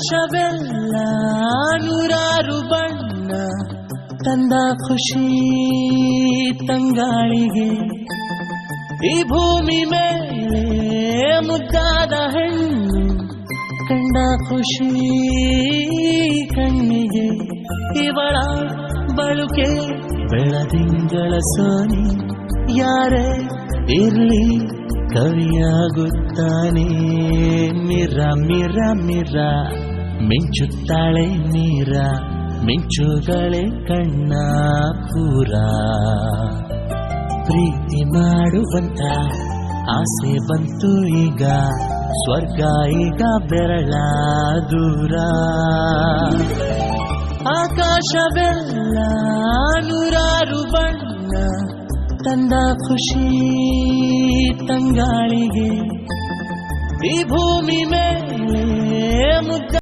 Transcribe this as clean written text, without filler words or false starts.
ಆಕಾಶವೆಲ್ಲ ನೂರಾರು ಬಣ್ಣ ತಂದ ಖುಷಿ ತಂಗಾಳಿಗೆ ಈ ಭೂಮಿ ಮೇಲೆ ಮುದ್ದಾದ ಹೆಣ್ಣು ಕಂಡ ಖುಷಿ ಕಣ್ಣಿಗೆ ಇವಳ ಬಳುಕೆ ಬೆಳದಿಂಗಳ ಸೋನಿ ಯಾರೇ ಇರ್ಲಿ ಕವಿಯಾಗುತ್ತಾನೆ ಮಿರ ಮಿರ ಮಿರ ಮಿಂಚುತ್ತಾಳೆ ನೀರ ಮಿಂಚುಗಳೇ ಕಣ್ಣ ಪೂರ ಪ್ರೀತಿ ಮಾಡುವಂತ ಆಸೆ ಬಂತು ಈಗ ಸ್ವರ್ಗ ಈಗ ಬೆರಳ ದೂರ ಆಕಾಶವೆಲ್ಲ ನೂರಾರು ಬಣ್ಣ ತಂದ ಖುಷಿ ತಂಗಾಳಿಗೆ ಈ ಭೂಮಿ ಮೇಲೆ ಮುದ್ದ